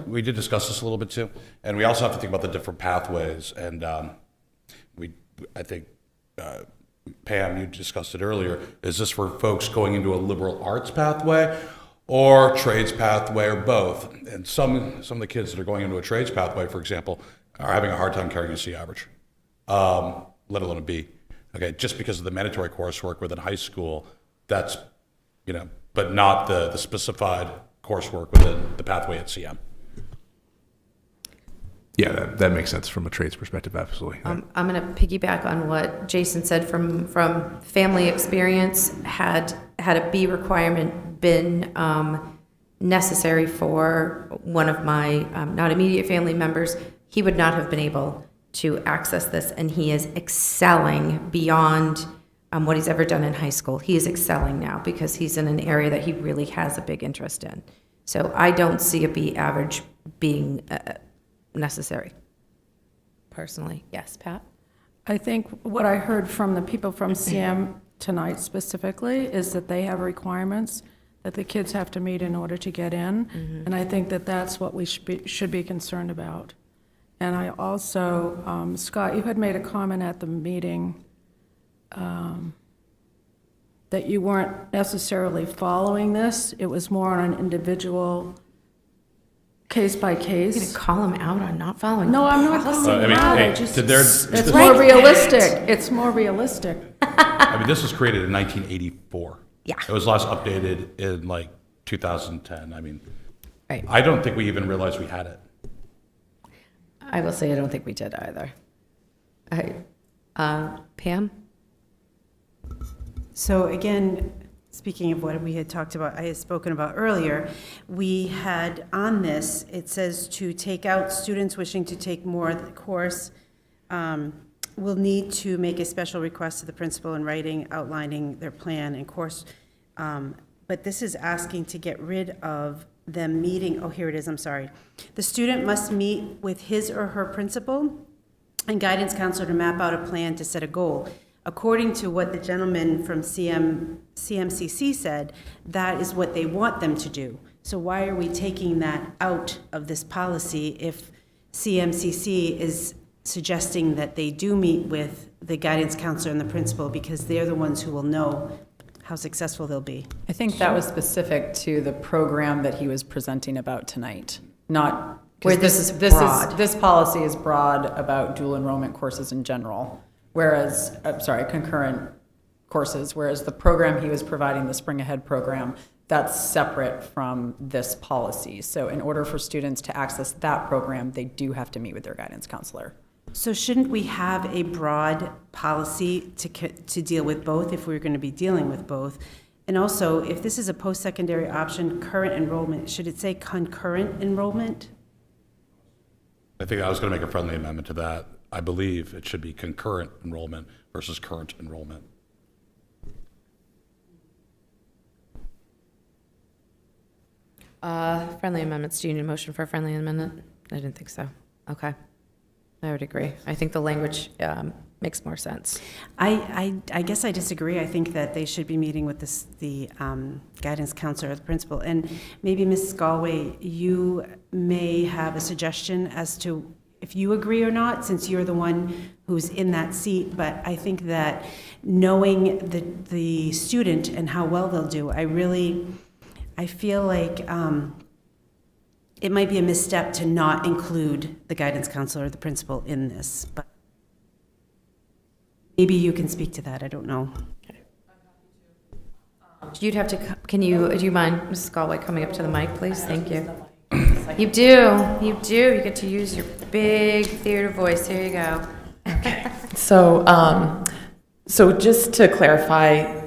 we did discuss this a little bit too, and we also have to think about the different pathways. And I think Pam, you discussed it earlier. Is this for folks going into a liberal arts pathway, or trades pathway, or both. And some of the kids that are going into a trades pathway, for example, are having a hard time carrying a C average, let alone a B. Okay, just because of the mandatory coursework within high school, that's, but not the specified coursework within the pathway at CM. Yeah, that makes sense from a trades perspective, absolutely. I'm going to piggyback on what Jason said from family experience. Had a B requirement been necessary for one of my not immediate family members, he would not have been able to access this, and he is excelling beyond what he's ever done in high school. He is excelling now because he's in an area that he really has a big interest in. So I don't see a B average being necessary. Personally, yes, Pat? I think what I heard from the people from CM tonight specifically is that they have requirements that the kids have to meet in order to get in. And I think that that's what we should be concerned about. And I also, Scott, you had made a comment at the meeting that you weren't necessarily following this. It was more on an individual case by You're going case. to call him out on not following? No, I'm not calling him out. I just- It's Right. more realistic. It's more realistic. I mean, this was created in 1984. Yeah. It was last updated in like 2010. I mean, Right. I don't think we even realized we had it. I will say I don't think we did either. Pam? So again, speaking of what we had talked about, I had spoken about earlier, we had on this, it says to take out students wishing to take more of the course will need to make a special request to the principal in writing outlining their plan and course. But this is asking to get rid of them meeting, oh, here it is, I'm sorry. The student must meet with his or her principal and guidance counselor to map out a plan to set a goal. According to what the gentleman from CMCC said, that is what they want them to do. So why are we taking that out of this policy if CMCC is suggesting that they do meet with the guidance counselor and the principal because they're the ones who will know how successful they'll be? I think that was specific to the program that he was presenting about tonight, not. Where this is broad. This policy is broad about dual enrollment courses in general, whereas, concurrent courses, whereas the program he was providing, the Spring Ahead program, that's separate from this policy. So in order for students to access that program, they do have to meet with their guidance counselor. So shouldn't we have a broad policy to deal with both if we're going to be dealing with both? And also, if this is a post-secondary option, current enrollment, should it say concurrent enrollment? I think I was going to make a friendly amendment to that. I believe it should be concurrent enrollment versus current enrollment. Friendly amendments. Do you need a motion for a friendly amendment? I didn't think so. Okay. I would agree. I think the language makes more sense. I guess I disagree. I think that they should be meeting with the guidance counselor or the principal. And maybe Ms. Galway, you may have a suggestion as to if you agree or not, since you're the one who's in that seat. But I think that knowing the student and how well they'll do, I feel like it might be a misstep to not include the guidance counselor or the principal in this, but maybe you can speak to that, I don't know. You'd have to, do you mind, Mrs. Galway, coming up to the mic, please? Thank you. You do. You get to use your big theater voice. Here you go. So, so just to clarify,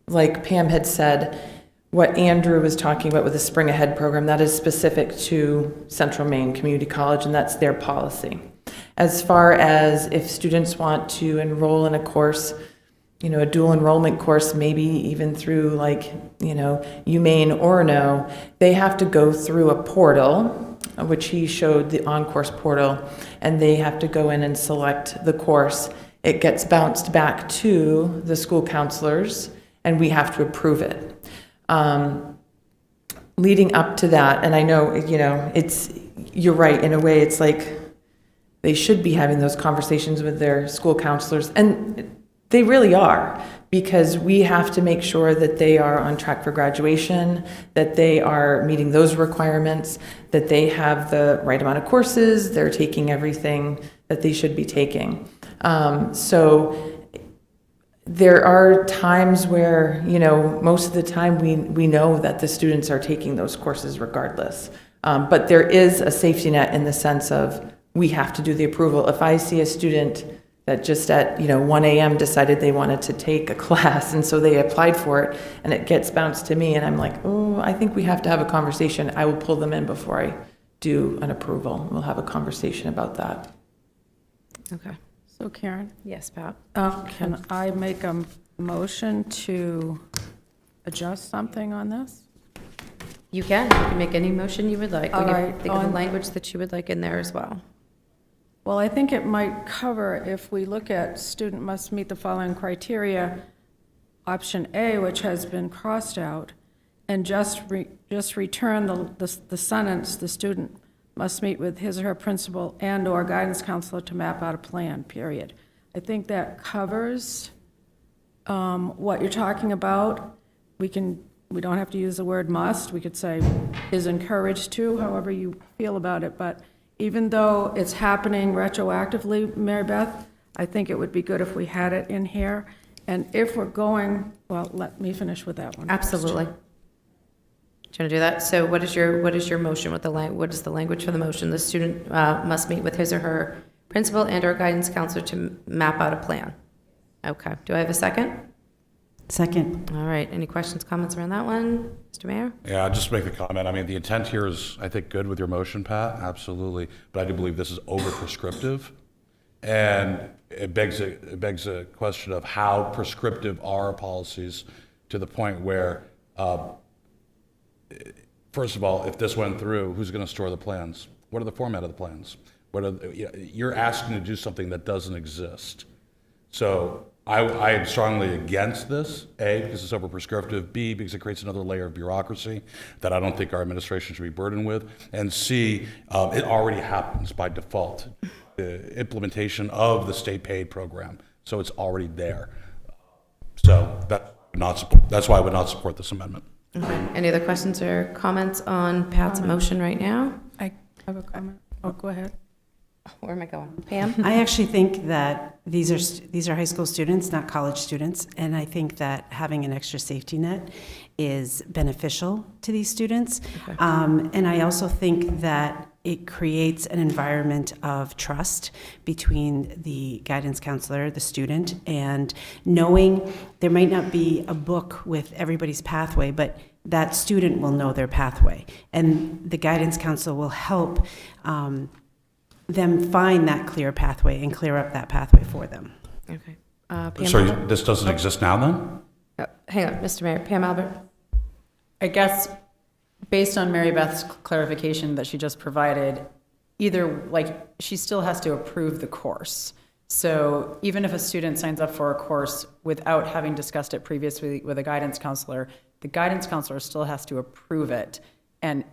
like Pam had said, what Andrew was talking about with the Spring Ahead program, that is specific to Central Maine Community College, and that's their policy. As far as if students want to enroll in a course, a dual enrollment course, maybe even through UMaine or no, they have to go through a portal, which he showed, the on-course portal, and they have to go in and select the course. It gets bounced back to the school counselors, and we have to approve it. Leading up to that, and I know, you're right, in a way, it's like they should be having those conversations with their school counselors. And They really are, because we have to make sure that they are on track for graduation, that they are meeting those requirements, that they have the right amount of courses, they're taking everything that they should be taking. So there are times where, most of the time we know that the students are taking those courses regardless. But there is a safety net in the sense of we have to do the approval. If I see a student that just at 1 a.m. decided they wanted to take a class, and so they applied for it, and it gets bounced to me, and I'm like, oh, I think we have to have a conversation. I will pull them in before I do an approval. We'll have a conversation about that. Okay. So Karen, Yes, Pat? can I make a motion to adjust something on this? You can. You can make any motion you would like. We All can right, think of the on- language that you would like in there as well. Well, I think it might cover, if we look at student must meet the following criteria, option A, which has been crossed out, and just return the sentence, the student must meet with his or her principal and/or guidance counselor to map out a plan, period. I think that covers what you're talking about. We don't have to use the word must. We could say is encouraged to, however you feel about it. But even though it's happening retroactively, Mary Beth, I think it would be good if we had it in here. And if we're going, well, let me finish with that one first. Absolutely. Do you want to do that? So what is your motion? What is the language for the motion? The student must meet with his or her principal and/or guidance counselor to map out a plan. Okay. Do I have a second? Second. All right. Any questions, comments around that one? Mr. Mayor? Yeah, I'll just make the comment. I mean, the intent here is, I think, good with your motion, Pat, absolutely. But I do believe this is over-prescriptive. And it begs a question of how prescriptive are our policies to the point where, first of all, if this went through, who's going to store the plans? What are the format of the plans? You're asking to do something that doesn't exist. So I am strongly against this, A, because it's over-prescriptive, B, because it creates another layer of bureaucracy that I don't think our administration should be burdened with, and C, it already happens by default, the implementation of the state-paid program, so it's already there. So that's why I would not support this amendment. Okay. Any other questions or comments on Pat's motion right now? I have a comment. Oh, go ahead. Where am I going? Pam? I actually think that these are high school students, not college students, and I think that having an extra safety net is beneficial to these students. Okay. And I also think that it creates an environment of trust between the guidance counselor, the student, and knowing there might not be a book with everybody's pathway, but that student will know their pathway. And the guidance counselor will help them find that clear pathway and clear up that pathway for them. Okay. Pam Sorry, Albert? this doesn't exist now then? Hang on, Mr. Mayor. Pam Albert? I guess, based on Mary Beth's clarification that she just provided, she still has to approve the course. So even if a student signs up for a course without having discussed it previously with a guidance counselor, the guidance counselor still has to approve it. And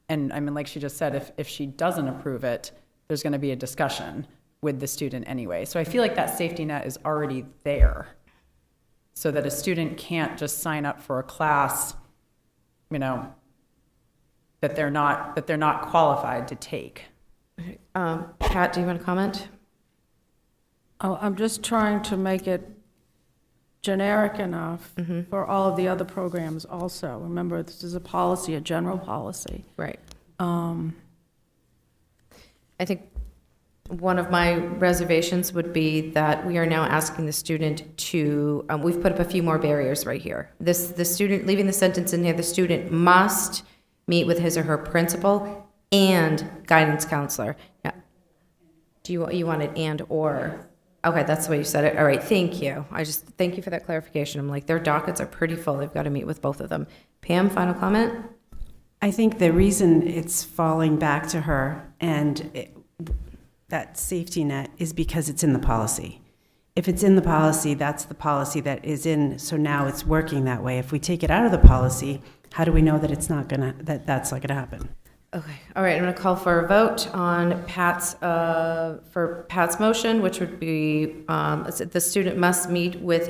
I mean, like she just said, if she doesn't approve it, there's going to be a discussion with the student anyway. So I feel like that safety net is already there, so that a student can't just sign up for a class, that they're not qualified to take. Okay. Pat, do you want to comment? Oh, I'm just trying to make it generic enough for all of the other programs also. Remember, this is a policy, a general policy. Right. I think one of my reservations would be that we are now asking the student to, we've put up a few more barriers right here. The student, leaving the sentence in here, the student must meet with his or her principal and guidance counselor. Yeah. Do you want it and or? Okay, that's the way you said it. All right, thank you. Thank you for that clarification. I'm like, their dockets are pretty full. They've got to meet with both of them. Pam, final comment? I think the reason it's falling back to her and that safety net is because it's in the policy. If it's in the policy, that's the policy that is in, so now it's working that way. If we take it out of the policy, how do we know that that's not gonna happen? Okay, all right, I'm going to call for a vote on for Pat's motion, which would be, the student must meet with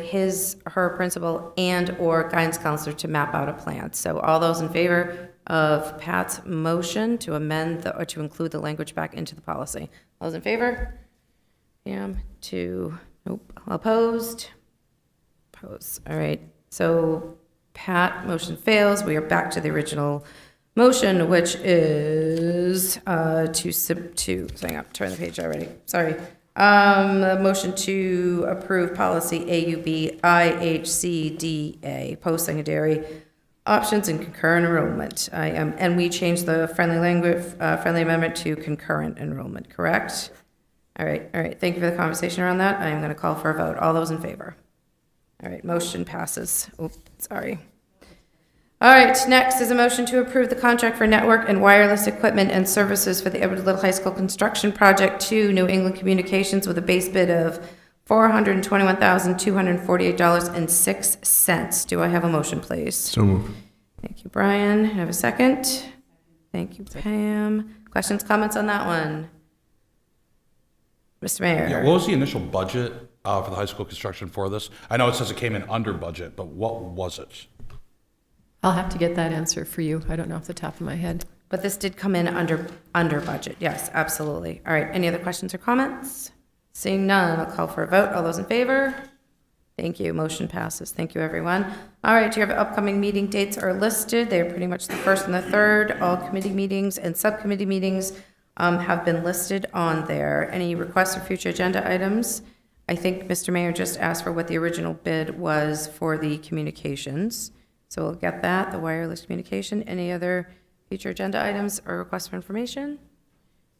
her principal and/or guidance counselor to map out a plan. So all those in favor of Pat's motion to amend or to include the language back into the policy? All those in favor? Nope, opposed? Opposed, all right. So Pat, motion fails. We are back to the original motion, which is hang on, turn the page already, sorry. The motion to approve policy AUB IHCDA, post-secondary options and concurrent enrollment. And we changed the friendly amendment to concurrent enrollment, correct? All right, thank you for the conversation around that. I am going to call for a vote. All those in favor? All right, motion passes. Oops, sorry. All right, next is a motion to approve the contract for network and wireless equipment and services for the Edward Little High School construction project to New England Communications with a base bid of $421,248.06. Do I have a motion, please? So moved. Thank you, Brian. Have a second? Thank you, Pam. Questions, comments on that one? Mr. Mayor? Yeah, what was the initial budget for the high school construction for this? I know it says it came in under budget, but what was it? I'll have to get that answer for you. I don't know off the top of my head. But this did come in under budget. Yes, absolutely. All right, any other questions or comments? Seeing none, I'll call for a vote. All those in favor? Thank you. Motion passes. Thank you, everyone. All right, your upcoming meeting dates are listed. They are pretty much the 1st and the 3rd. All committee meetings and subcommittee meetings have been listed on there. Any requests for future agenda items? I think Mr. Mayor just asked for what the original bid was for the communications. So we'll get that, the wireless communication. Any other future agenda items or requests for information?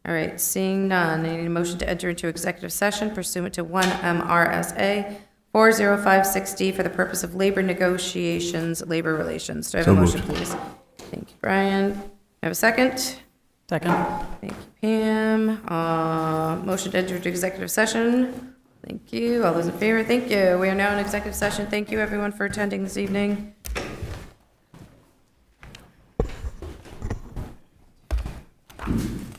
All right, seeing none, I need a motion to enter into executive session pursuant to 1 MRSA 4056D for the purpose of labor negotiations, labor relations. Do I have a motion, please? Thank you, Brian. Have a second? Second. Thank you, Pam. Motion to enter into executive session. Thank you. All those in favor? Thank you. We are now in executive session. Thank you, everyone, for attending this evening.